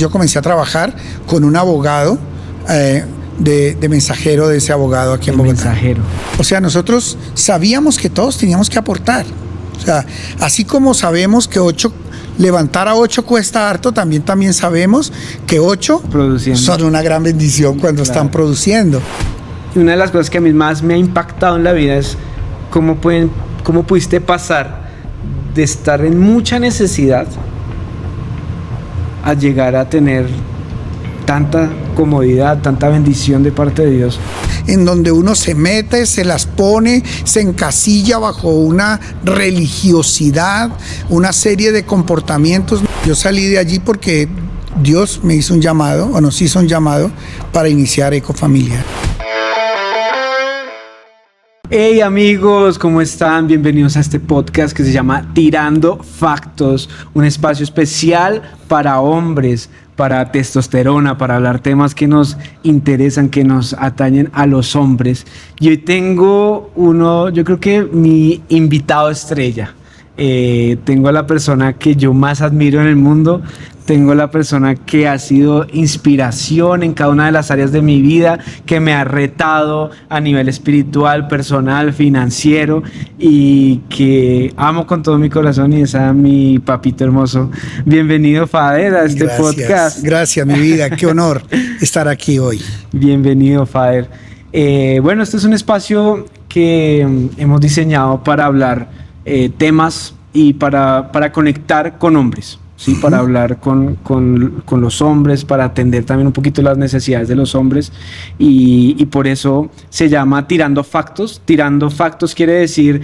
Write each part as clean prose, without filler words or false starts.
Yo comencé a trabajar con un abogado de mensajero de ese abogado aquí en Bogotá. Mensajero. O sea, nosotros sabíamos que todos teníamos que aportar. O sea, así como sabemos que levantar a 8 cuesta harto, también sabemos que 8 son una gran bendición cuando están produciendo. Una de las cosas que a mí más me ha impactado en la vida es cómo pudiste pasar de estar en mucha necesidad a llegar a tener tanta comodidad, tanta bendición de parte de Dios. En donde uno se mete, se las pone, se encasilla bajo una religiosidad, una serie de comportamientos. Yo salí de allí porque Dios me hizo un llamado, o nos hizo un llamado para iniciar Ecofamiliar. Hey amigos, ¿cómo están? Bienvenidos a este podcast que se llama Tirando Factos, un espacio especial para hombres, para testosterona, para hablar temas que nos interesan, que nos atañen a los hombres. Y hoy tengo yo creo que mi invitado estrella. Tengo a la persona que yo más admiro en el mundo, tengo a la persona que ha sido inspiración en cada una de las áreas de mi vida, que me ha retado a nivel espiritual, personal, financiero y que amo con todo mi corazón, y es a mi papito hermoso. Bienvenido, Fader, a este podcast. Gracias, mi vida, qué honor estar aquí hoy. Bienvenido, Fader. Bueno, este es un espacio que hemos diseñado para hablar temas y para conectar con hombres, ¿sí? Para hablar con los hombres, para atender también un poquito las necesidades de los hombres, y por eso se llama Tirando Factos. Tirando Factos quiere decir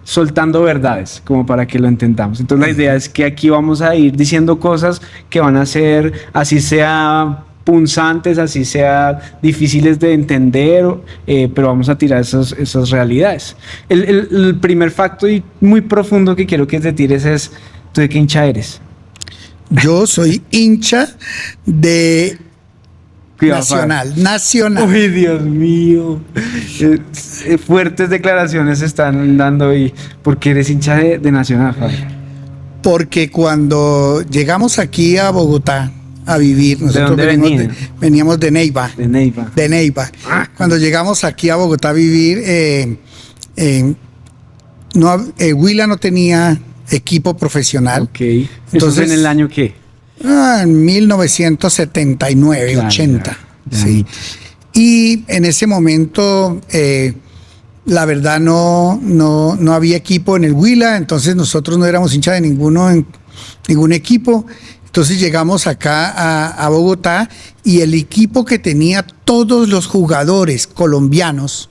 soltando verdades, como para que lo entendamos. Entonces la idea es que aquí vamos a ir diciendo cosas que van a ser, así sea punzantes, así sea difíciles de entender, pero vamos a tirar esas realidades. El primer facto y muy profundo que quiero que te tires es: ¿tú de qué hincha eres? Yo soy hincha de Nacional. Uy, Dios mío. Fuertes declaraciones están dando hoy. ¿Por qué eres hincha de Nacional, Fabi? Porque cuando llegamos aquí a Bogotá a vivir, nosotros veníamos de Neiva. De Neiva. Cuando llegamos aquí a Bogotá a vivir, Huila no tenía equipo profesional. Ok. Entonces, ¿en el año qué? En 1979, claro, 80. Sí. Y en ese momento, la verdad, no había equipo en el Huila, entonces nosotros no éramos hinchas de ningún equipo. Entonces llegamos acá a Bogotá, y el equipo que tenía todos los jugadores colombianos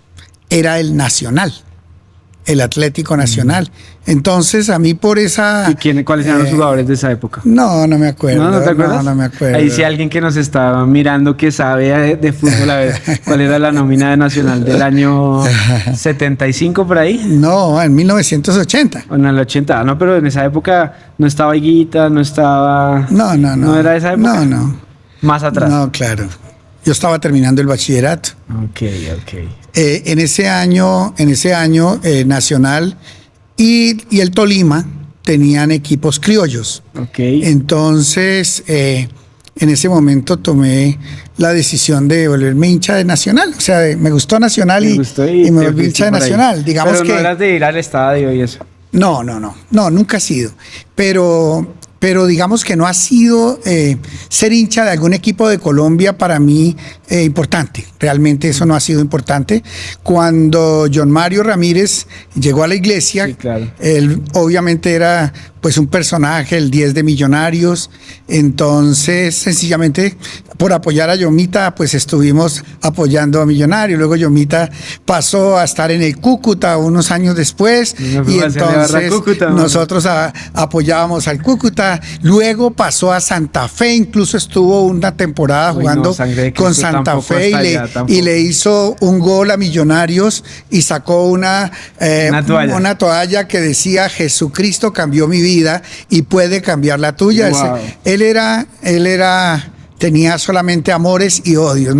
era el Nacional, el Atlético Nacional. Entonces a mí por esa... ¿Y cuáles eran los jugadores de esa época? No me acuerdo. ¿No te acuerdas? No me acuerdo. Ahí sí, alguien que nos estaba mirando que sabe de fútbol, a ver, ¿cuál era la nómina de Nacional del año 75 por ahí? No, en 1980. O en el 80, no, pero en esa época no estaba Higuita, no estaba... No. ¿No era esa época? No. Más atrás. No, claro. Yo estaba terminando el bachillerato. Ok. En ese año, Nacional y el Tolima tenían equipos criollos. Ok. Entonces, en ese momento tomé la decisión de volverme hincha de Nacional. O sea, me gustó Nacional y me volví hincha de Nacional. Digamos. Pero no eras de ir al estadio y eso. No, nunca ha sido. Pero digamos que no ha sido ser hincha de algún equipo de Colombia para mí importante. Realmente eso no ha sido importante. Cuando John Mario Ramírez llegó a la iglesia, sí, claro, él obviamente era pues un personaje, el 10 de Millonarios. Entonces, sencillamente, por apoyar a Yomita, pues estuvimos apoyando a Millonarios. Luego Yomita pasó a estar en el Cúcuta unos años después, y entonces Cúcuta, nosotros apoyábamos al Cúcuta. Luego pasó a Santa Fe, incluso estuvo una temporada jugando con Santa Fe y le hizo un gol a Millonarios y sacó una toalla que decía: Jesucristo cambió mi vida y puede cambiar la tuya. Wow. Él tenía solamente amores y odios.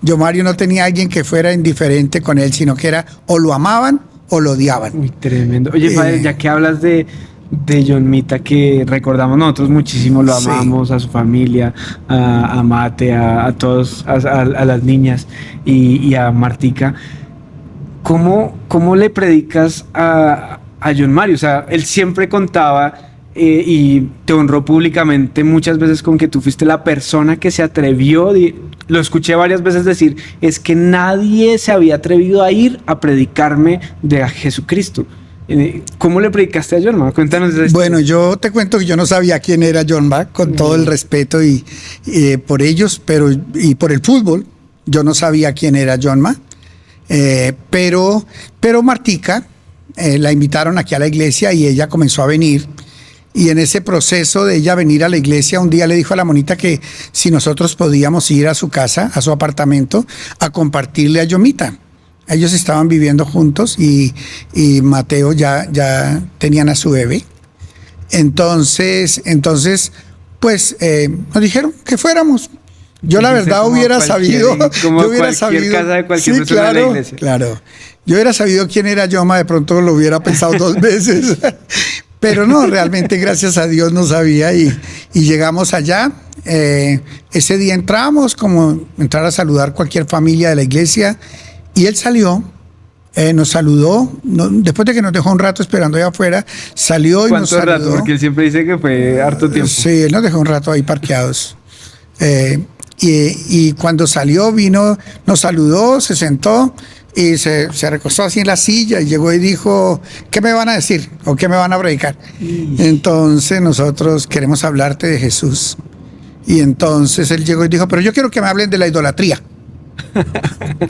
Yo Mario no tenía alguien que fuera indiferente con él, sino que era o lo amaban o lo odiaban. Muy tremendo. Oye, padre, ya que hablas de de John Mita que recordamos nosotros muchísimo, lo amamos, a su familia, a Mate, a todos, a las niñas y a Martica. ¿Cómo le predicas a John Mario? O sea, él siempre contaba y te honró públicamente muchas veces con que tú fuiste la persona que se atrevió, lo escuché varias veces decir, es que nadie se había atrevido a ir a predicarme de a Jesucristo. ¿Cómo le predicaste a John Ma? Cuéntanos de esto. Bueno, yo te cuento que yo no sabía quién era John Ma, con todo el respeto y por ellos, y por el fútbol, yo no sabía quién era John Ma. Pero Martica la invitaron aquí a la iglesia y ella comenzó a venir. Y en ese proceso de ella venir a la iglesia, un día le dijo a la monita que si nosotros podíamos ir a su casa, a su apartamento, a compartirle a Yomita. Ellos estaban viviendo juntos y Mateo ya tenían a su bebé. Entonces pues nos dijeron que fuéramos. Yo la verdad hubiera sabido, como yo hubiera sabido, casa de cualquier persona de la iglesia. Claro. Yo hubiera sabido quién era Yoma, de pronto lo hubiera pensado 2 veces. Pero no, realmente gracias a Dios no sabía y llegamos allá. Ese día entramos, como entrar a saludar cualquier familia de la iglesia, y él salió, nos saludó, después de que nos dejó un rato esperando allá afuera, salió y nos saludó. ¿Cuánto rato? Porque él siempre dice que fue harto tiempo. Sí, él nos dejó un rato ahí parqueados. Y cuando salió, vino, nos saludó, se sentó y se recostó así en la silla y llegó y dijo, ¿qué me van a decir? ¿O qué me van a predicar? Entonces nosotros queremos hablarte de Jesús. Y entonces él llegó y dijo, pero yo quiero que me hablen de la idolatría.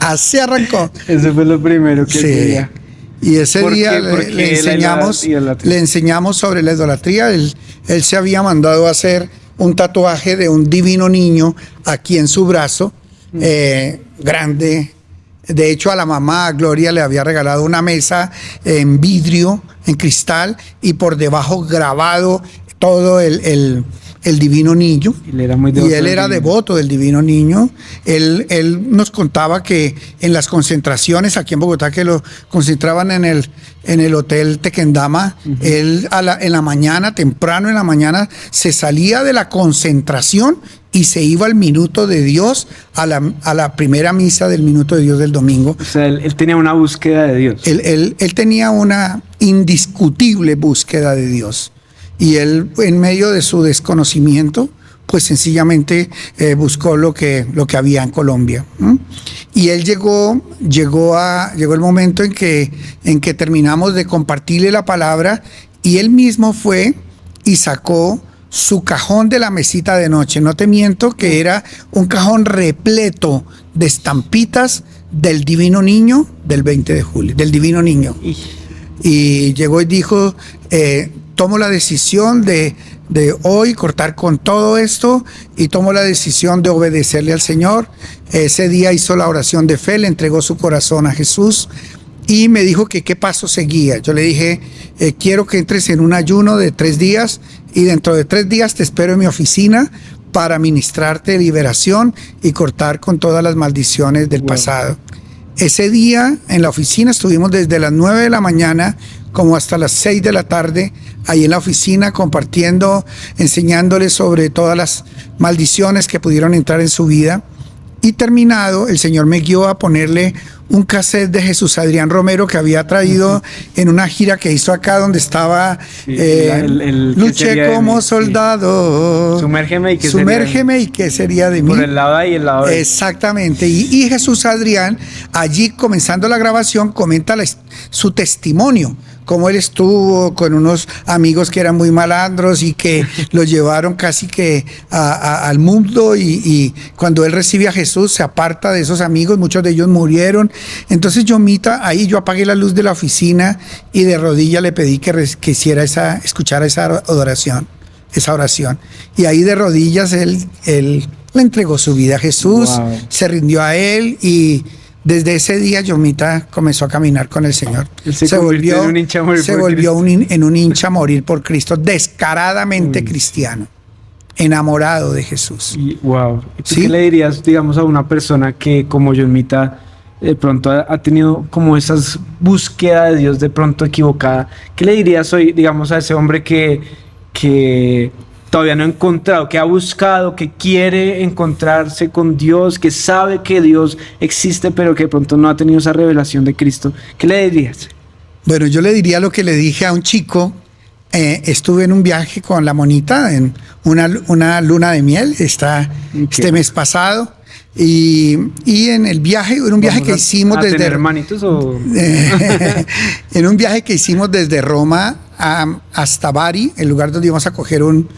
Así arrancó. Eso fue lo primero que quería. Y ese día le enseñamos sobre la idolatría. Él se había mandado a hacer un tatuaje de un divino niño aquí en su brazo, grande. De hecho, a la mamá, a Gloria, le había regalado una mesa en vidrio, en cristal, y por debajo grabado todo el divino niño. Y él era devoto del divino niño. Él nos contaba que en las concentraciones aquí en Bogotá, que lo concentraban en el hotel Tequendama, él en la mañana, temprano en la mañana, se salía de la concentración y se iba al minuto de Dios, a la primera misa del minuto de Dios del domingo. O sea, él tenía una búsqueda de Dios. Él tenía una indiscutible búsqueda de Dios. Y él, en medio de su desconocimiento, pues sencillamente buscó lo que había en Colombia. Y él llegó el momento en que terminamos de compartirle la palabra, y él mismo fue y sacó su cajón de la mesita de noche. No te miento que era un cajón repleto de estampitas del divino niño del 20 de julio, del divino niño. Y llegó y dijo, tomo la decisión de hoy cortar con todo esto y tomo la decisión de obedecerle al Señor. Ese día hizo la oración de fe, le entregó su corazón a Jesús y me dijo que qué paso seguía. Yo le dije, quiero que entres en un ayuno de 3 días y dentro de 3 días te espero en mi oficina para ministrarte liberación y cortar con todas las maldiciones del pasado. Ese día en la oficina estuvimos desde las 9 de la mañana como hasta las 6 de la tarde, ahí en la oficina compartiendo, enseñándole sobre todas las maldiciones que pudieron entrar en su vida. Y terminado, el Señor me guió a ponerle un cassette de Jesús Adrián Romero que había traído en una gira que hizo acá donde estaba luché como soldado. Sumérgeme y qué sería de mí. Por el lado A y el lado B. Exactamente. Y Jesús Adrián, allí comenzando la grabación, comenta su testimonio. Cómo él estuvo con unos amigos que eran muy malandros y que lo llevaron casi que al mundo y cuando él recibe a Jesús se aparta de esos amigos, muchos de ellos murieron. Entonces yo apagué la luz de la oficina y de rodillas le pedí que hiciera escuchara esa oración. Y ahí de rodillas él le entregó su vida a Jesús, se rindió a él y desde ese día Yomita comenzó a caminar con el Señor. Se volvió un hincha a morir por Cristo, descaradamente cristiano, enamorado de Jesús. ¿Qué le dirías, digamos, a una persona que como Yomita de pronto ha tenido como esas búsquedas de Dios de pronto equivocada, ¿qué le dirías hoy, digamos, a ese hombre que todavía no ha encontrado, que ha buscado, que quiere encontrarse con Dios, que sabe que Dios existe, pero que de pronto no ha tenido esa revelación de Cristo? ¿Qué le dirías? Bueno, yo le diría lo que le dije a un chico. Estuve en un viaje con la monita, en una luna de miel, este mes pasado. Y en el viaje, en un viaje que hicimos desde... ¿Tener hermanitos o...? En un viaje que hicimos desde Roma hasta Bari, el lugar donde íbamos a coger un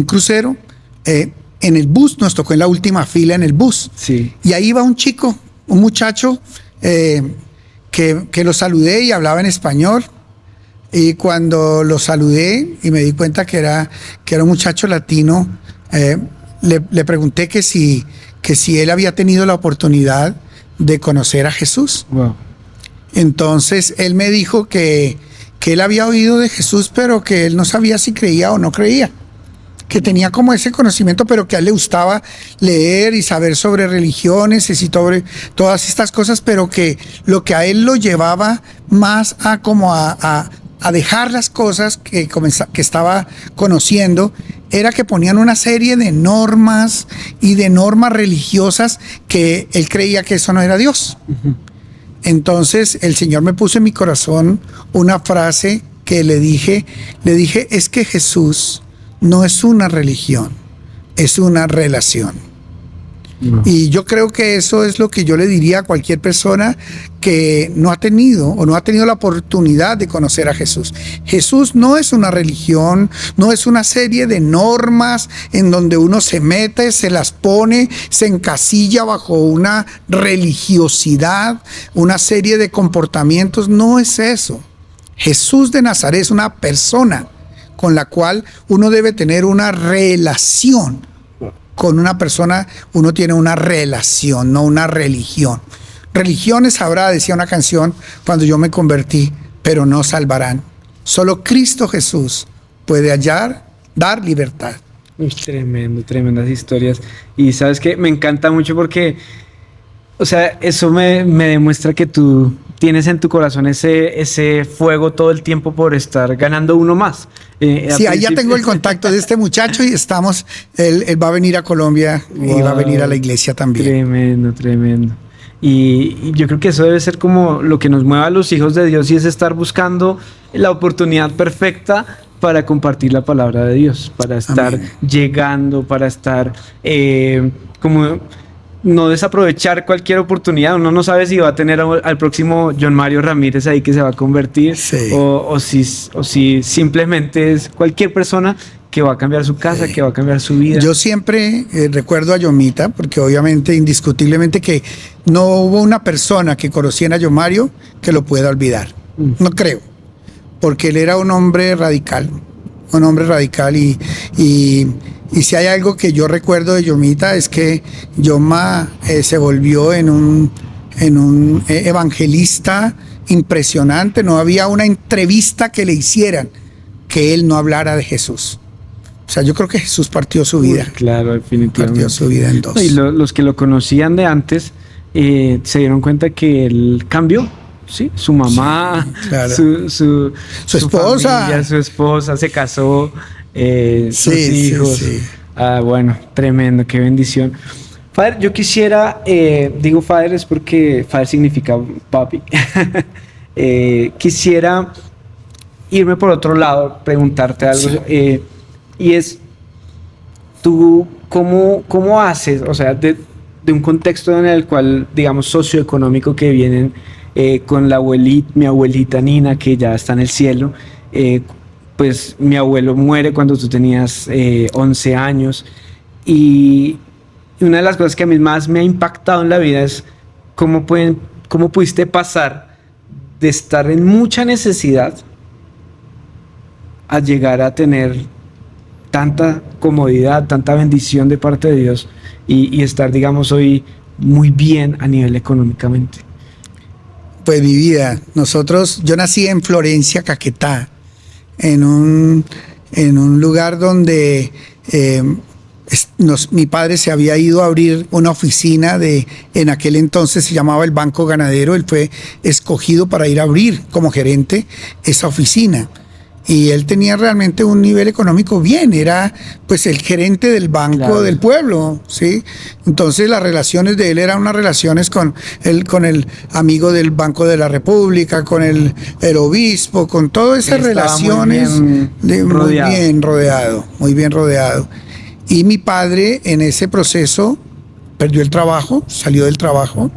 crucero, en el bus, nos tocó en la última fila en el bus. Sí. Y ahí iba un chico, un muchacho, que lo saludé y hablaba en español. Y cuando lo saludé y me di cuenta que era un muchacho latino, le pregunté que si él había tenido la oportunidad de conocer a Jesús. Wow. Entonces él me dijo que él había oído de Jesús, pero que él no sabía si creía o no creía. Que tenía como ese conocimiento, pero que a él le gustaba leer y saber sobre religiones y sobre todas estas cosas, pero que lo que a él lo llevaba más a dejar las cosas que estaba conociendo era que ponían una serie de normas y de normas religiosas que él creía que eso no era Dios. Uh-huh. Entonces el Señor me puso en mi corazón una frase que le dije, es que Jesús no es una religión, es una relación. No. Y yo creo que eso es lo que yo le diría a cualquier persona que no ha tenido la oportunidad de conocer a Jesús. Jesús no es una religión, no es una serie de normas en donde uno se mete, se las pone, se encasilla bajo una religiosidad, una serie de comportamientos. No es eso. Jesús de Nazaret es una persona con la cual uno debe tener una relación. Con una persona uno tiene una relación, no una religión. Religiones habrá, decía una canción, cuando yo me convertí, pero no salvarán. Solo Cristo Jesús puede dar libertad. Tremendo, tremendas historias. Y sabes que me encanta mucho porque, o sea, eso me demuestra que tú tienes en tu corazón ese fuego todo el tiempo por estar ganando uno más. Sí, ahí ya tengo el contacto de este muchacho y él va a venir a Colombia. Wow, y va a venir a la iglesia también. Tremendo, tremendo. Y yo creo que eso debe ser como lo que nos mueve a los hijos de Dios, y es estar buscando la oportunidad perfecta para compartir la palabra de Dios, para estar Amén. Llegando, para estar como... no desaprovechar cualquier oportunidad. Uno no sabe si va a tener al próximo John Mario Ramírez ahí que se va a convertir, sí. o si simplemente es cualquier persona que va a cambiar su casa, sí. Que va a cambiar su vida. Yo siempre recuerdo a Yomita, porque obviamente, indiscutiblemente, que no hubo una persona que conociera a John Mario que lo pueda olvidar. No creo, porque él era un hombre radical y si hay algo que yo recuerdo de Yomita es que Yoma se volvió en un evangelista impresionante. No había una entrevista que le hicieran que él no hablara de Jesús. O sea, yo creo que Jesús partió su vida. Claro, definitivamente. Partió su vida en dos. Y los que lo conocían de antes se dieron cuenta que él cambió. Sí, su mamá, sí, claro. su esposa. Familia, su esposa se casó. Sus hijos. Sí. Bueno, tremendo, qué bendición. Father, yo quisiera, digo Father es porque Father significa papi. Quisiera irme por otro lado, preguntarte algo, sí. Y es, ¿tú cómo haces, o sea, de un contexto en el cual, digamos, socioeconómico, que vienen con mi abuelita Nina, que ya está en el cielo, pues mi abuelo muere cuando tú tenías 11 años, y una de las cosas que a mí más me ha impactado en la vida es cómo pudiste pasar de estar en mucha necesidad a llegar a tener tanta comodidad, tanta bendición de parte de Dios y estar, digamos, hoy muy bien a nivel económicamente. Pues mi vida, yo nací en Florencia, Caquetá, en un lugar donde Mi padre se había ido a abrir una oficina en aquel entonces se llamaba el Banco Ganadero. Él fue escogido para ir a abrir como gerente esa oficina. Y él tenía realmente un nivel económico bien, era pues el gerente del banco, claro, del pueblo, ¿sí? Entonces las relaciones de él eran unas relaciones con el amigo del Banco de la República, con el obispo, con todas esas relaciones. Muy bien rodeado. Y mi padre en ese proceso perdió el trabajo, salió del trabajo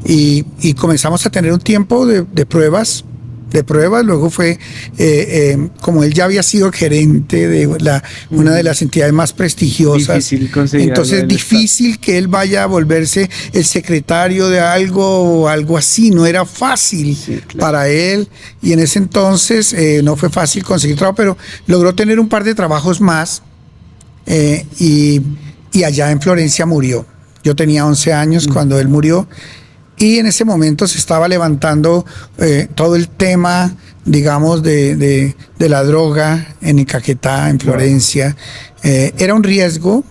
y comenzamos a tener un tiempo de pruebas. Luego fue, como él ya había sido gerente de una de las entidades más prestigiosas, entonces es difícil que él vaya a volverse el secretario de algo o algo así, no era fácil, sí, claro, para él, y en ese entonces no fue fácil conseguir trabajo, pero logró tener un par de trabajos más, y allá en Florencia murió. Yo tenía 11 años cuando él murió. Y en ese momento se estaba levantando todo el tema, digamos, de la droga en Caquetá, en Florencia. Era un riesgo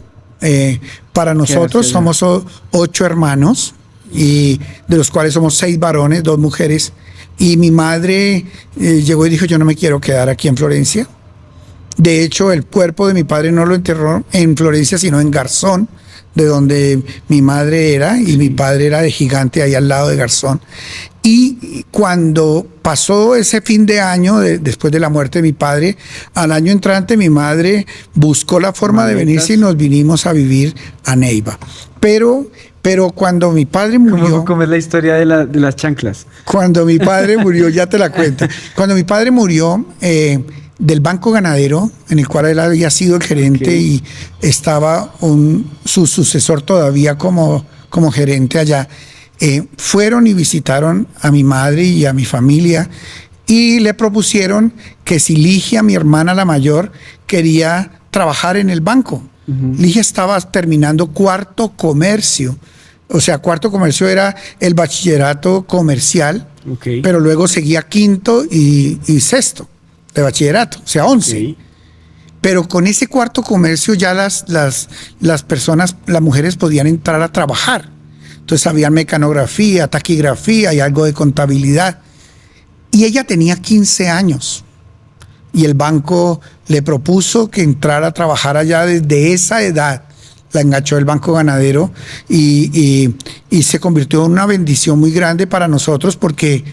para nosotros. Somos 8 hermanos, y de los cuales somos 6 varones, 2 mujeres. Y mi madre llegó y dijo, yo no me quiero quedar aquí en Florencia. De hecho, el cuerpo de mi padre no lo enterró en Florencia, sino en Garzón, de donde mi madre era, y mi padre era de Gigante, ahí al lado de Garzón. Y cuando pasó ese fin de año, después de la muerte de mi padre, al año entrante mi madre buscó la forma de venirse y nos vinimos a vivir a Neiva. Pero cuando mi padre murió... ¿Cómo es la historia de las chanclas? Cuando mi padre murió, ya te la cuento. Cuando mi padre murió... del Banco Ganadero, en el cual él había sido el gerente, okay, y estaba su sucesor todavía como gerente allá, fueron y visitaron a mi madre y a mi familia y le propusieron que si Ligia, mi hermana la mayor, quería trabajar en el banco. Ligia estaba terminando cuarto comercio. O sea, cuarto comercio era el bachillerato comercial, okay, pero luego seguía quinto y sexto de bachillerato, o sea, 11. Okay. Pero con ese cuarto comercio ya las personas, las mujeres podían entrar a trabajar. Entonces había mecanografía, taquigrafía y algo de contabilidad. Y ella tenía 15 años. Y el banco le propuso que entrara a trabajar allá desde esa edad. La enganchó el Banco Ganadero y se convirtió en una bendición muy grande para nosotros porque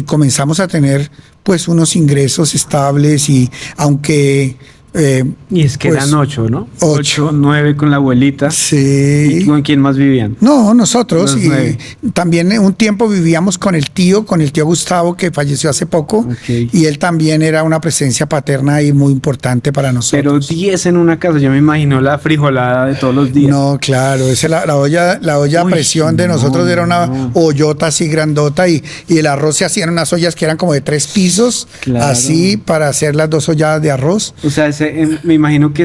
comenzamos a tener pues unos ingresos estables, y aunque... y es que pues, eran 8, ¿no? 8, 9 con la abuelita. Sí. ¿Y con quién más vivían? No, nosotros. Y también un tiempo vivíamos con el tío Gustavo, que falleció hace poco. Okay. Y él también era una presencia paterna y muy importante para nosotros. Pero 10 en una casa, yo me imagino la frijolada de todos los días. No, claro, la olla a presión de nosotros era una ollota así grandota, y el arroz se hacían unas ollas que eran como de 3 pisos, claro, así para hacer las 2 olladas de arroz. O sea, me imagino que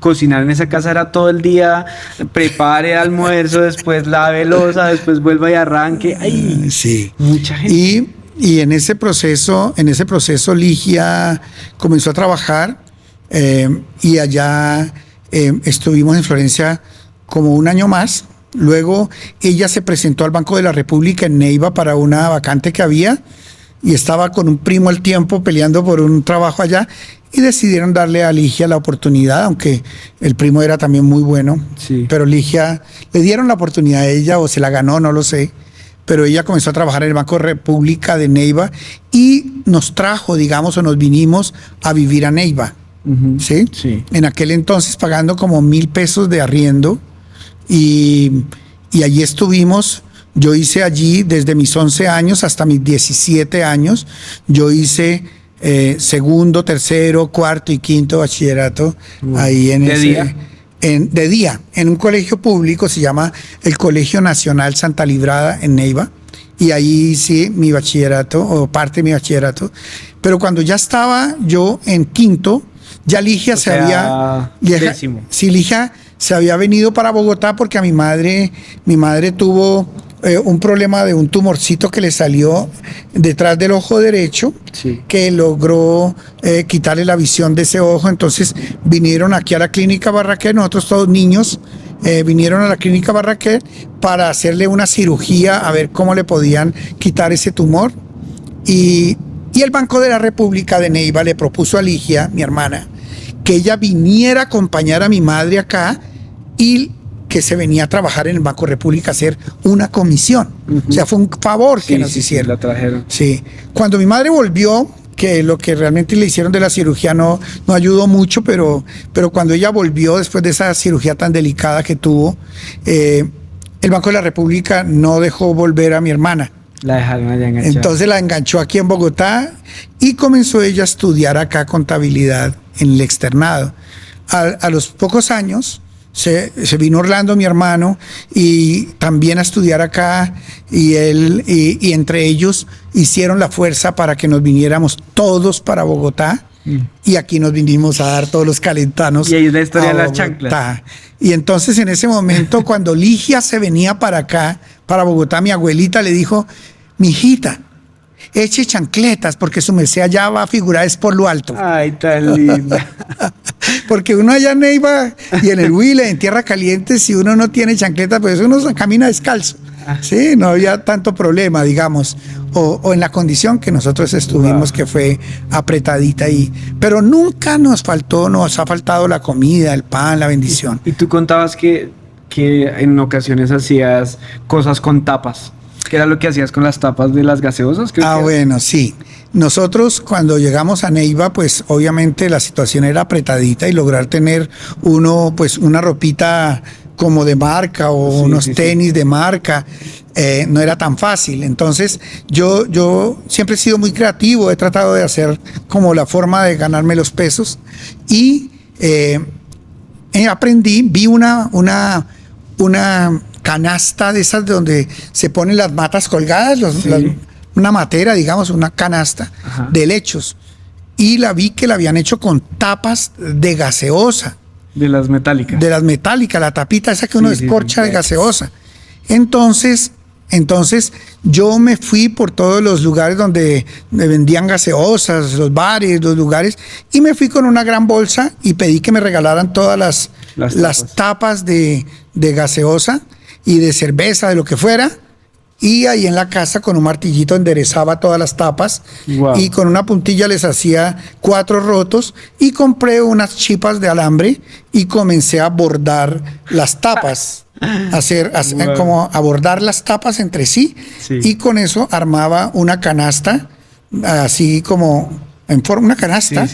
cocinar en esa casa era todo el día, prepare el almuerzo, después lave loza, después vuelva y arranque. ¡Ay! Sí. Mucha gente. Y en ese proceso Ligia comenzó a trabajar, y allá estuvimos en Florencia como 1 año más. Luego ella se presentó al Banco de la República en Neiva para una vacante que había, y estaba con un primo al tiempo peleando por un trabajo allá, y decidieron darle a Ligia la oportunidad, aunque el primo era también muy bueno. Sí. Pero Ligia, le dieron la oportunidad a ella, o se la ganó, no lo sé, pero ella comenzó a trabajar en el Banco República de Neiva y nos trajo, digamos, o nos vinimos a vivir a Neiva. ¿Sí? Sí. En aquel entonces pagando como 1,000 pesos de arriendo, y allí estuvimos. Yo hice allí desde mis 11 años hasta mis 17 años. Yo hice segundo, tercero, cuarto y quinto bachillerato ahí en de día, en un colegio público, se llama el Colegio Nacional Santa Librada en Neiva, y ahí hice mi bachillerato, o parte de mi bachillerato. Pero cuando ya estaba yo en quinto, ya Ligia Ligia se había venido para Bogotá, porque a mi madre tuvo un problema de un tumorcito que le salió detrás del ojo derecho, Sí. que logró quitarle la visión de ese ojo. Entonces vinieron aquí a la clínica Barraquer, nosotros todos niños, vinieron a la clínica Barraquer para hacerle una cirugía a ver cómo le podían quitar ese tumor. Y el Banco de la República de Neiva le propuso a Ligia, mi hermana, que ella viniera a acompañar a mi madre acá y que se venía a trabajar en el Banco República a hacer una comisión. O sea, fue un favor que nos hicieron. la trajeron. Sí. Cuando mi madre volvió, que lo que realmente le hicieron de la cirugía no ayudó mucho, pero cuando ella volvió después de esa cirugía tan delicada que tuvo, el Banco de la República no dejó volver a mi hermana. La dejaron allá enganchada. Entonces la enganchó aquí en Bogotá y comenzó ella a estudiar acá contabilidad en el externado. A los pocos años se vino Orlando, mi hermano, y también a estudiar acá, y entre ellos hicieron la fuerza para que nos viniéramos todos para Bogotá. Y aquí nos vinimos a dar todos los calentanos. Y ahí es la historia a de las Bogotá. chanclas. Y entonces en ese momento, cuando Ligia se venía para acá, para Bogotá, mi abuelita le dijo: mijita, eche chancletas porque su merced allá va a figurar es por lo alto. Ay, tan linda. Porque uno allá en Neiva y en el Huila, en Tierra Caliente, si uno no tiene chancletas, pues uno camina descalzo. Sí, no había tanto problema, digamos, o en la condición que nosotros estuvimos, que fue apretadita ahí. Pero nunca nos ha faltado la comida, el pan, la bendición. Y tú contabas que en ocasiones hacías cosas con tapas. ¿Qué era lo que hacías con las tapas de las gaseosas? Bueno, sí. Nosotros cuando llegamos a Neiva, pues obviamente la situación era apretadita y lograr tener pues una ropita como de marca o unos tenis de marca, no era tan fácil. Entonces yo siempre he sido muy creativo, he tratado de hacer como la forma de ganarme los pesos y vi una canasta de esas donde se ponen las matas colgadas, una matera, digamos, una canasta de helechos. Y la vi que la habían hecho con tapas de gaseosa. De las metálicas. De las metálicas, la tapita esa que uno descorcha de gaseosa. Entonces yo me fui por todos los lugares donde me vendían gaseosas, los bares, los lugares, y me fui con una gran bolsa y pedí que me regalaran todas las tapas de gaseosa y de cerveza, de lo que fuera. Y ahí en la casa con un martillito enderezaba todas las tapas. Wow. Y con una puntilla les hacía 4 rotos y compré unas chipas de alambre y comencé a bordar las tapas. Wow. Como abordar las tapas entre sí. Y con eso armaba una canasta, así como en forma, una canasta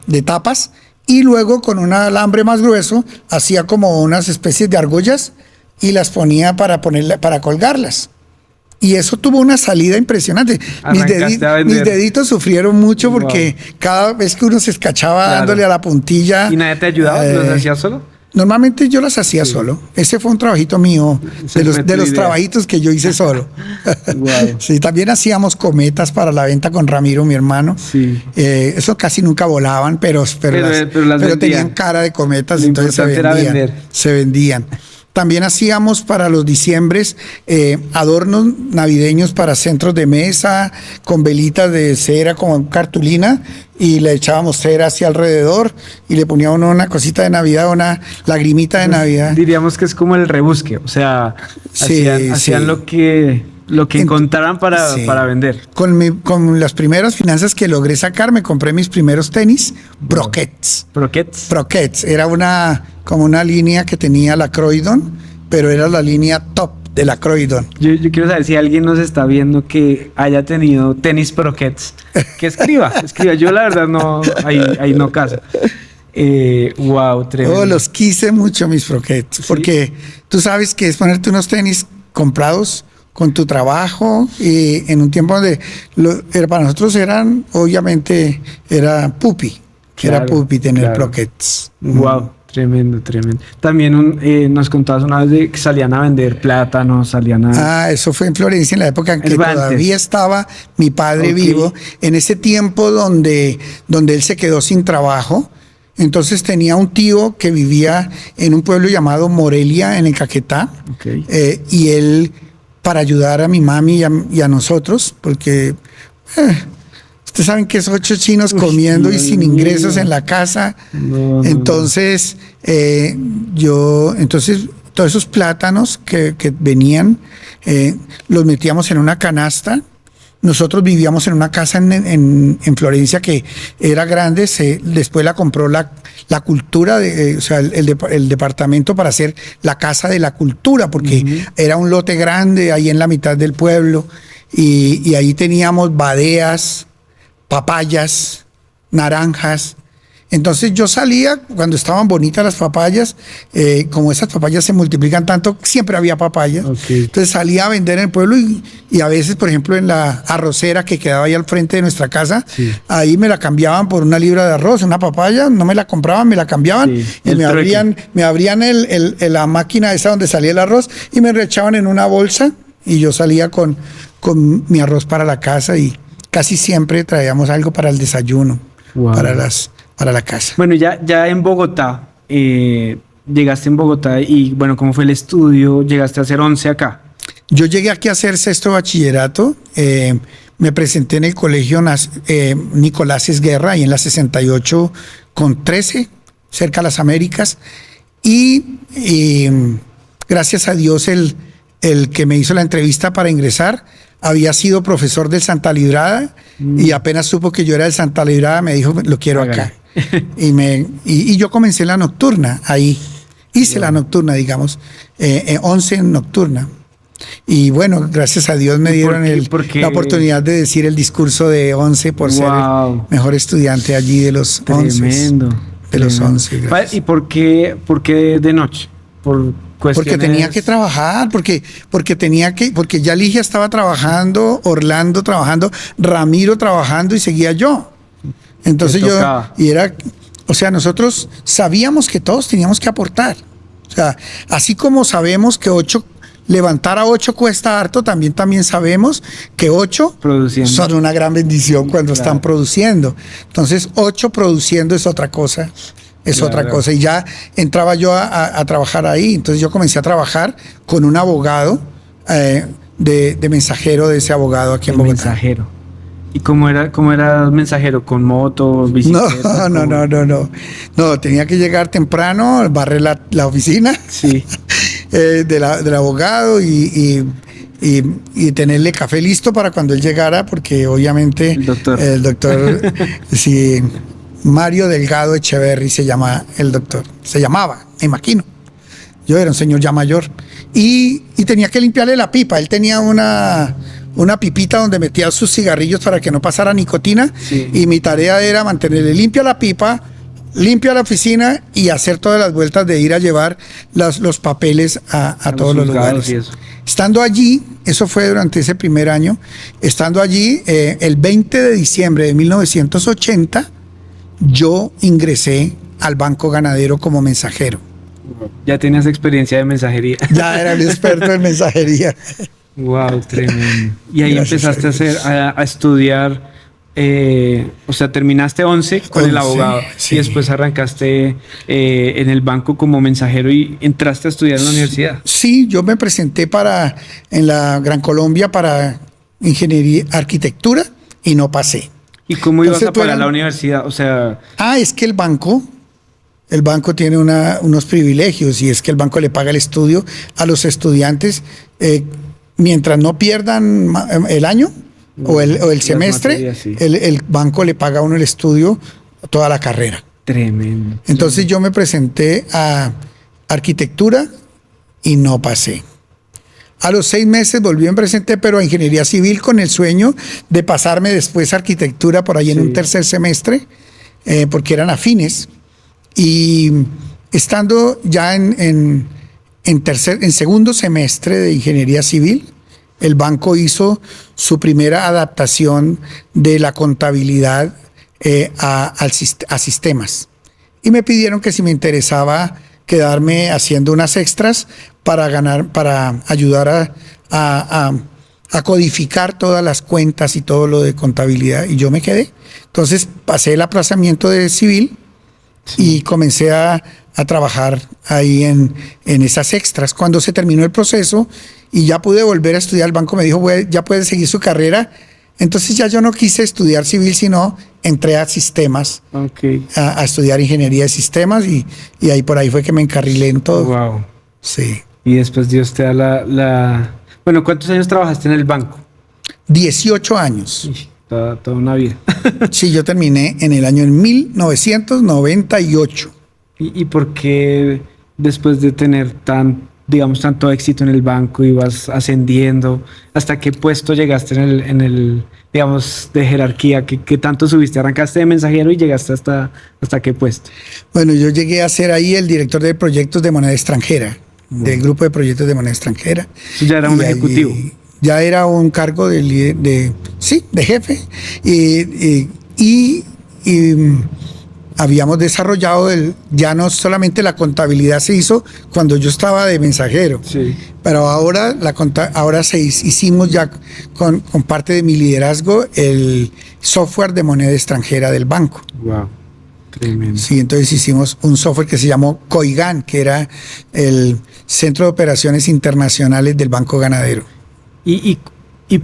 de tapas. Y luego con un alambre más grueso hacía como unas especies de argollas y las ponía para colgarlas. Y eso tuvo una salida impresionante. Mis deditos sufrieron mucho porque cada vez que uno se escachaba dándole a la puntilla. ¿Y nadie te ayudaba? ¿Los hacías solo? Normalmente yo las hacía solo. Ese fue un trabajito mío, de los trabajitos que yo hice solo. Wow. Sí, también hacíamos cometas para la venta con Ramiro, mi hermano. Sí. Eso casi nunca volaban, pero tenían cara de cometas, entonces se vendían. También hacíamos para los diciembres adornos navideños para centros de mesa, con velitas de cera, con cartulina, y le echábamos cera hacia alrededor y le ponía uno una cosita de Navidad, una lagrimita de Navidad. Diríamos que es como el rebusque, o sea, hacían lo que encontraran para vender. Con las primeras finanzas que logré sacar, me compré mis primeros tenis, Broquets. Broquets, era como una línea que tenía la Croydon, pero era la línea top de la Croydon. Yo quiero saber si alguien nos está viendo que haya tenido tenis Broquets, que escriba. Yo la verdad no, ahí no caso. Wow, tremendo. Los quise mucho mis Broquets, porque tú sabes que es ponerte unos tenis comprados con tu trabajo y en un tiempo donde para nosotros obviamente era pupi, era pupi tener Broquets. Wow. Tremendo. También nos contabas una vez de que salían a vender plátanos, eso fue en Florencia, en la época en que todavía estaba mi padre vivo, en ese tiempo donde él se quedó sin trabajo. Entonces tenía un tío que vivía en un pueblo llamado Morelia, en el Caquetá, y él para ayudar a mi mami y a nosotros, porque ustedes saben que es 8 chinos comiendo y sin ingresos en la casa. Entonces, todos esos plátanos que venían, los metíamos en una canasta. Nosotros vivíamos en una casa en Florencia que era grande, después la compró la cultura, o sea, el departamento para hacer la casa de la cultura, porque era un lote grande ahí en la mitad del pueblo, y ahí teníamos badeas, papayas, naranjas. Entonces yo salía cuando estaban bonitas las papayas, como esas papayas se multiplican tanto, siempre había papayas. Entonces salía a vender en el pueblo y a veces, por ejemplo, en la arrocera que quedaba ahí al frente de nuestra casa, ahí me la cambiaban por una libra de arroz, una papaya, no me la compraban, me la cambiaban y me abrían la máquina esa donde salía el arroz y me echaban en una bolsa y yo salía con mi arroz para la casa y casi siempre traíamos algo para el desayuno, para la casa. Bueno, ya en Bogotá, llegaste en Bogotá y bueno, ¿cómo fue el estudio? ¿Llegaste a hacer 11 acá? Yo llegué aquí a hacer 6º bachillerato, me presenté en el colegio Nicolás Esguerra, ahí en la 68 con 13, cerca de las Américas, y gracias a Dios el que me hizo la entrevista para ingresar había sido profesor del Santa Librada y apenas supo que yo era del Santa Librada me dijo, lo quiero acá. Y yo comencé la nocturna ahí. Hice la nocturna, digamos, 11 nocturna. Y bueno, gracias a Dios me dieron la oportunidad de decir el discurso de 11 por ser el mejor estudiante allí de los 11. Tremendo. De los 11. Gracias. ¿Y por qué de noche? Porque tenía que trabajar, porque ya Ligia estaba trabajando, Orlando trabajando, Ramiro trabajando y seguía yo. Entonces nosotros sabíamos que todos teníamos que aportar. O sea, así como sabemos que levantar a 8 cuesta harto, también sabemos que 8 son una gran bendición cuando están produciendo. Entonces, 8 produciendo es otra cosa. Otra cosa. Y ya entraba yo a trabajar ahí. Entonces yo comencé a trabajar con un abogado de mensajero de ese abogado aquí en Bogotá. Mensajero. ¿Y cómo era mensajero? ¿Con moto, bicicleta? No, tenía que llegar temprano, barrer la oficina del abogado y tenerle café listo para cuando él llegara, porque obviamente el doctor sí, Mario Delgado Echeverry se llama el doctor. Se llamaba, me imagino. Yo era un señor ya mayor. Y tenía que limpiarle la pipa. Él tenía una pipita donde metía sus cigarrillos para que no pasara nicotina. Y mi tarea era mantenerle limpia la pipa, limpia la oficina y hacer todas las vueltas de ir a llevar los papeles a todos los lugares. Estando allí, eso fue durante ese primer año, estando allí, el 20 de diciembre de 1980, yo ingresé al Banco Ganadero como mensajero. Ya tenías experiencia de mensajería. Ya era el experto en mensajería. Wow, tremendo. Y ahí empezaste a estudiar, o sea, terminaste 11 con el abogado y después arrancaste en el banco como mensajero y entraste a estudiar en la universidad. Sí, yo me presenté en la Gran Colombia para ingeniería, arquitectura y no pasé. ¿Y cómo ibas a parar la universidad? O sea... es que el banco tiene unos privilegios y es que el banco le paga el estudio a los estudiantes mientras no pierdan el año o el semestre, el banco le paga a uno el estudio toda la carrera. Tremendo. Entonces yo me presenté a arquitectura y no pasé. A los 6 meses volví a presentar, pero a ingeniería civil con el sueño de pasarme después a arquitectura por ahí en un tercer semestre, porque eran afines. Y estando ya en segundo semestre de ingeniería civil, el banco hizo su primera adaptación de la contabilidad a sistemas. Y me pidieron que si me interesaba quedarme haciendo unas extras para ayudar a codificar todas las cuentas y todo lo de contabilidad. Y yo me quedé. Entonces pasé el aplazamiento de civil y comencé a trabajar ahí en esas extras. Cuando se terminó el proceso y ya pude volver a estudiar, el banco me dijo, ya puede seguir su carrera. Entonces ya yo no quise estudiar civil, sino entré a sistemas, a estudiar ingeniería de sistemas y ahí por ahí fue que me encarrilé en todo. Wow. Sí. Y después Dios te da Bueno, ¿cuántos años trabajaste en el banco? 18 años. Toda una vida. Sí, yo terminé en el año 1998. ¿Y por qué después de tener tanto éxito en el banco ibas ascendiendo? ¿Hasta qué puesto llegaste en el digamos, de jerarquía? ¿Qué tanto subiste? ¿Arrancaste de mensajero y llegaste hasta qué puesto? Bueno, yo llegué a ser ahí el director de proyectos de moneda extranjera, del grupo de proyectos de moneda extranjera. Ya era un ejecutivo. Ya era un cargo de jefe. Y habíamos desarrollado ya no solamente la contabilidad se hizo cuando yo estaba de mensajero, sí, pero ahora hicimos ya con parte de mi liderazgo el software de moneda extranjera del banco. Wow, tremendo. Sí, entonces hicimos un software que se llamó COIGAN, que era el Centro de Operaciones Internacionales del Banco Ganadero. ¿Y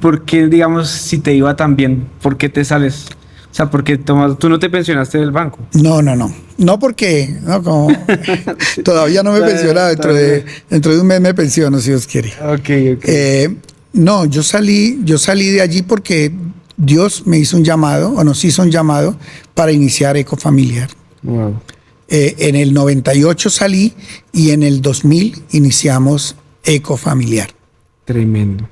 por qué, digamos, si te iba tan bien, por qué te sales? O sea, porque tú no te pensionaste del banco. No. No porque como todavía no me he pensionado. Dentro de un mes me pensiono, si Dios quiere. Ok. No, yo salí de allí porque Dios me hizo un llamado, o nos hizo un llamado para iniciar Ecofamiliar. Wow. En el 98 salí y en el 2000 iniciamos Ecofamiliar. Tremendo.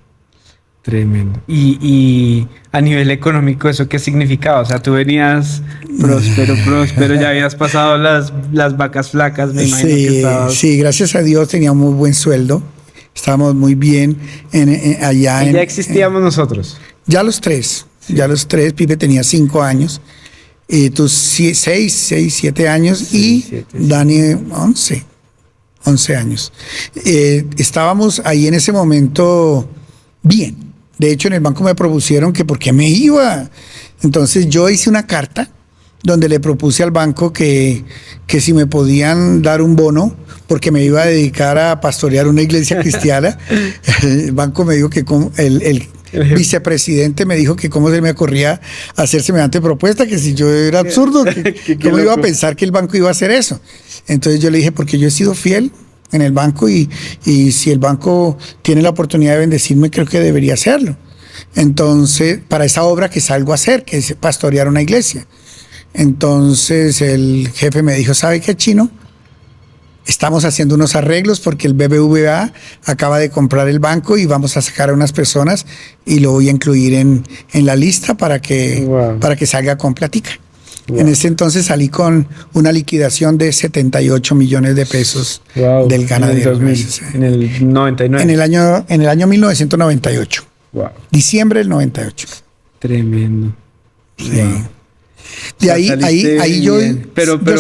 Y a nivel económico, ¿eso qué significaba? O sea, tú venías próspero, ya habías pasado las vacas flacas, me imagino que estabas... Sí, gracias a Dios tenía un muy buen sueldo, estábamos muy bien allá. Ya existíamos nosotros. Ya los tres, Pipe tenía 5 años, tú 6, 7 años sí, y Dani 11 años. Estábamos ahí en ese momento bien. De hecho, en el banco me propusieron que por qué me iba. Entonces yo hice una carta donde le propuse al banco que si me podían dar un bono, porque me iba a dedicar a pastorear una iglesia cristiana. El banco me dijo que el vicepresidente me dijo que cómo se me ocurría hacer semejante propuesta, que si yo era absurdo, cómo iba a pensar que el banco iba a hacer eso. Entonces yo le dije, porque yo he sido fiel en el banco y si el banco tiene la oportunidad de bendecirme, creo que debería hacerlo. Entonces, para esa obra que salgo a hacer, que es pastorear una iglesia. Entonces el jefe me dijo, ¿sabe qué, Chino? Estamos haciendo unos arreglos porque el BBVA acaba de comprar el banco y vamos a sacar a unas personas y lo voy a incluir en la lista para que salga con plática. Wow. En ese entonces salí con una liquidación de 78 millones de pesos del Ganadero. En el 99. En el año 1998. Wow. Diciembre del 98. Tremendo. Sí. Wow. De ahí yo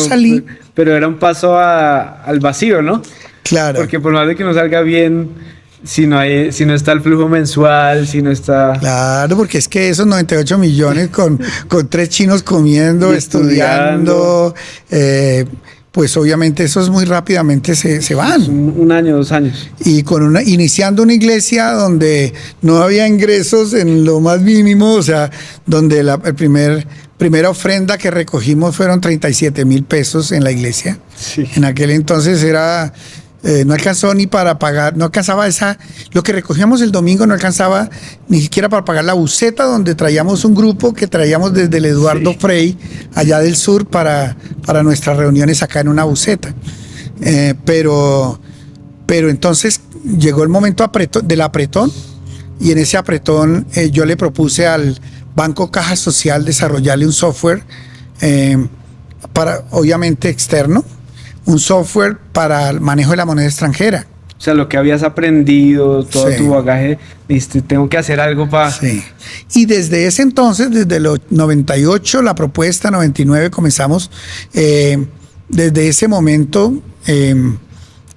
salí. Pero era un paso al vacío, ¿no? Claro. Porque por más de que no salga bien, si no está el flujo mensual, si no está... Claro, porque es que esos 98 millones con 3 chinos comiendo, estudiando, pues obviamente esos muy rápidamente se van. Un año, 2 años. Y iniciando una iglesia donde no había ingresos en lo más mínimo, o sea, donde la primera ofrenda que recogimos fueron 37 mil pesos en la iglesia. Sí. En aquel entonces era... no alcanzó ni para pagar, no alcanzaba lo que recogíamos el domingo no alcanzaba ni siquiera para pagar la buseta donde traíamos un grupo que traíamos desde el Eduardo Frei, allá del sur, para nuestras reuniones acá en una buseta. Pero entonces llegó el momento del apretón y en ese apretón yo le propuse al Banco Caja Social desarrollarle un software obviamente externo, un software para el manejo de la moneda extranjera. O sea, lo que habías aprendido, todo tu bagaje, dijiste, tengo que hacer algo para... Sí. Y desde ese entonces, desde el 98, la propuesta, 99, comenzamos. Desde ese momento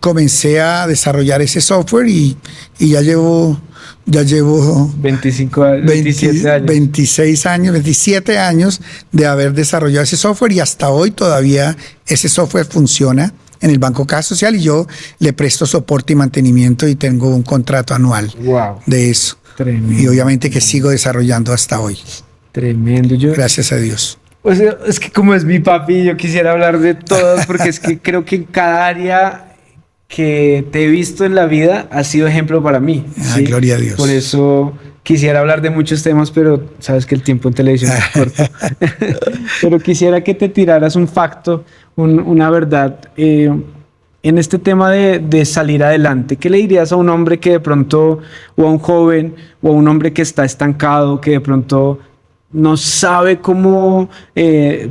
comencé a desarrollar ese software y ya llevo 25 años, 27 años. 26 años, 27 años de haber desarrollado ese software y hasta hoy todavía ese software funciona en el Banco Caja Social y yo le presto soporte y mantenimiento y tengo un contrato anual de eso. Tremendo. Y obviamente que sigo desarrollando hasta hoy. Tremendo. Gracias a Dios. Pues es que como es mi papi, yo quisiera hablar de todas porque es que creo que en cada área que te he visto en la vida ha sido ejemplo para mí. ¿Sí? Gloria a Dios. Por eso quisiera hablar de muchos temas, pero sabes que el tiempo en televisión es corto. Pero quisiera que te tiraras un facto, una verdad en este tema de salir adelante. ¿Qué le dirías a un hombre que de pronto, o a un joven, o a un hombre que está estancado, que de pronto no sabe cómo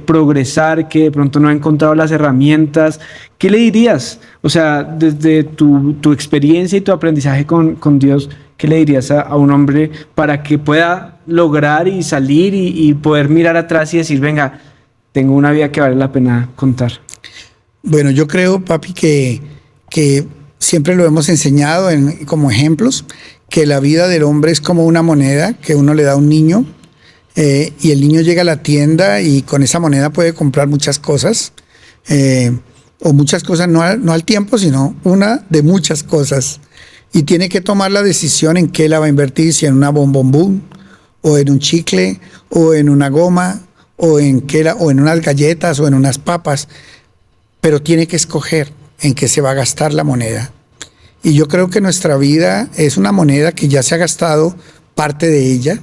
progresar, que de pronto no ha encontrado las herramientas? ¿Qué le dirías? O sea, desde tu experiencia y tu aprendizaje con Dios, ¿qué le dirías a un hombre para que pueda lograr y salir y poder mirar atrás y decir, venga, tengo una vida que vale la pena contar? Bueno, yo creo, papi, que siempre lo hemos enseñado como ejemplos, que la vida del hombre es como una moneda que uno le da a un niño y el niño llega a la tienda y con esa moneda puede comprar muchas cosas, o muchas cosas no al tiempo, sino una de muchas cosas. Y tiene que tomar la decisión en qué la va a invertir, si en una bombombón, o en un chicle, o en una goma, o en unas galletas, o en unas papas. Pero tiene que escoger en qué se va a gastar la moneda. Y yo creo que nuestra vida es una moneda que ya se ha gastado parte de ella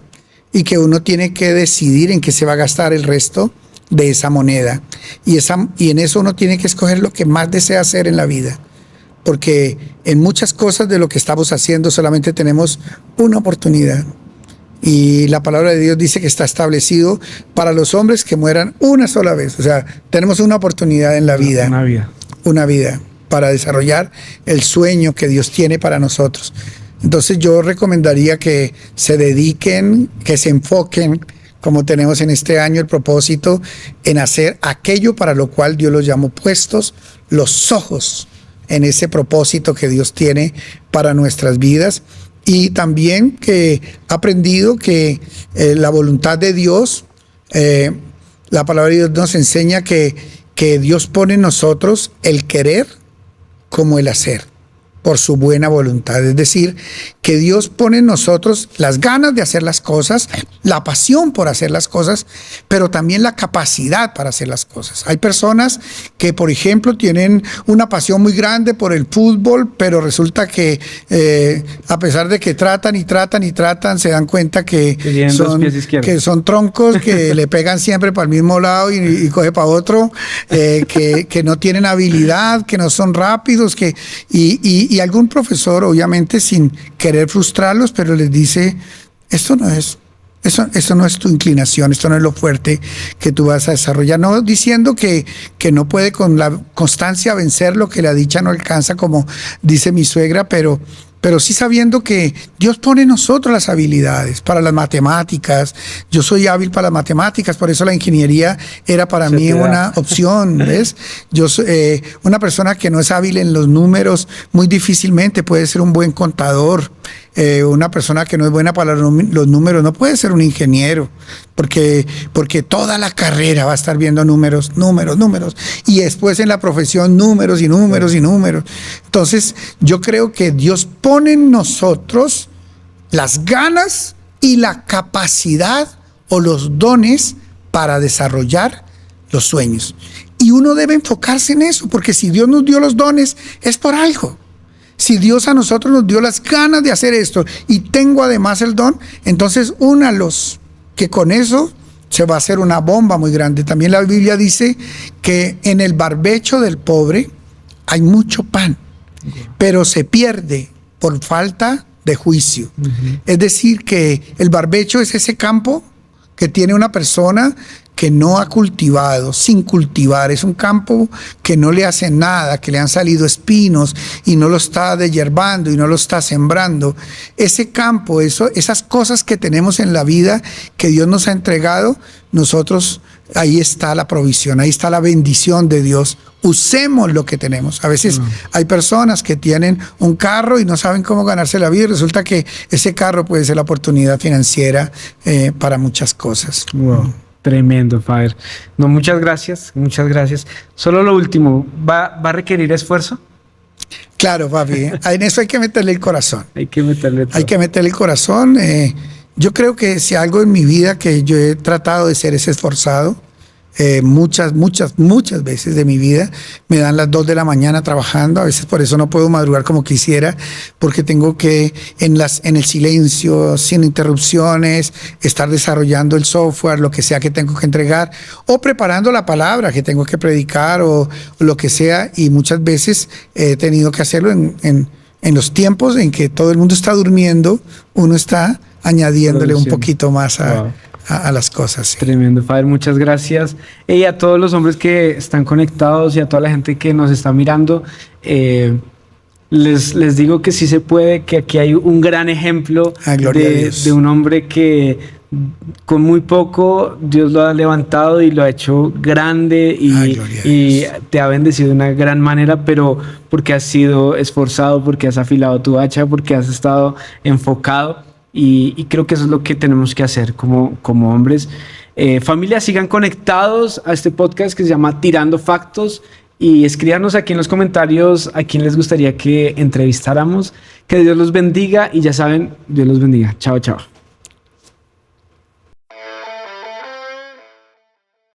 y que uno tiene que decidir en qué se va a gastar el resto de esa moneda. Y en eso uno tiene que escoger lo que más desea hacer en la vida. Porque en muchas cosas de lo que estamos haciendo solamente tenemos una oportunidad. Y la palabra de Dios dice que está establecido para los hombres que mueran una sola vez. O sea, tenemos una oportunidad en la vida. Una vida para desarrollar el sueño que Dios tiene para nosotros. Entonces yo recomendaría que se dediquen, que se enfoquen, como tenemos en este año el propósito, en hacer aquello para lo cual Dios los llamó, puestos los ojos en ese propósito que Dios tiene para nuestras vidas. Y también que he aprendido que la voluntad de Dios, la palabra de Dios nos enseña que Dios pone en nosotros el querer como el hacer, por su buena voluntad. Es decir, que Dios pone en nosotros las ganas de hacer las cosas, la pasión por hacer las cosas, pero también la capacidad para hacer las cosas. Hay personas que, por ejemplo, tienen una pasión muy grande por el fútbol, pero resulta que a pesar de que tratan y tratan y tratan, se dan cuenta que son troncos que le pegan siempre para el mismo lado y coge para otro, que no tienen habilidad, que no son rápidos, y algún profesor, obviamente sin querer frustrarlos, pero les dice, eso no es tu inclinación, esto no es lo fuerte que tú vas a desarrollar. No diciendo que no puede con la constancia vencer lo que la dicha no alcanza, como dice mi suegra, pero sí sabiendo que Dios pone en nosotros las habilidades para las matemáticas. Yo soy hábil para las matemáticas, por eso la ingeniería era para mí una opción, ¿ves? Yo soy una persona que no es hábil en los números, muy difícilmente puede ser un buen contador. Una persona que no es buena para los números no puede ser un ingeniero, porque toda la carrera va a estar viendo números, y después en la profesión números. Entonces yo creo que Dios pone en nosotros las ganas y la capacidad o los dones para desarrollar los sueños, y uno debe enfocarse en eso, porque si Dios nos dio los dones es por algo. Si Dios a nosotros nos dio las ganas de hacer esto y tengo además el don, entonces únalos, que con eso se va a hacer una bomba muy grande. También la Biblia dice que en el barbecho del pobre hay mucho pan, pero se pierde por falta de juicio. Es decir, que el barbecho es ese campo que tiene una persona que no ha cultivado, sin cultivar. Es un campo que no le hace nada, que le han salido espinos y no lo está deshiervando y no lo está sembrando. Ese campo, esas cosas que tenemos en la vida que Dios nos ha entregado, nosotros ahí está la provisión, ahí está la bendición de Dios. Usemos lo que tenemos. A veces hay personas que tienen un carro y no saben cómo ganarse la vida, y resulta que ese carro puede ser la oportunidad financiera para muchas cosas. Wow. Tremendo, Fader. No, muchas gracias, muchas gracias. Solo lo último, ¿va a requerir esfuerzo? Claro, papi. En eso hay que meterle el corazón. Hay que meterle todo. Hay que meterle el corazón. Yo creo que si algo en mi vida que yo he tratado de ser es esforzado, muchas veces de mi vida me dan las 2 de la mañana trabajando. A veces por eso no puedo madrugar como quisiera, porque tengo que en el silencio, sin interrupciones, estar desarrollando el software, lo que sea que tengo que entregar, o preparando la palabra que tengo que predicar, o lo que sea. Y muchas veces he tenido que hacerlo en los tiempos en que todo el mundo está durmiendo. Uno está añadiéndole un poquito más a las cosas. Sí. Tremendo, Fader, muchas gracias. Y a todos los hombres que están conectados y a toda la gente que nos está mirando, les digo que sí se puede, que aquí hay un gran ejemplo de un hombre que con muy poco Dios lo ha levantado y lo ha hecho grande y te ha bendecido de una gran manera, pero porque has sido esforzado, porque has afilado tu hacha, porque has estado enfocado. Y creo que eso es lo que tenemos que hacer como hombres. Familia, sigan conectados a este podcast que se llama Tirando Factos y escríbanos aquí en los comentarios a quién les gustaría que entrevistáramos. Que Dios los bendiga y ya saben, Dios los bendiga. Chao, chao.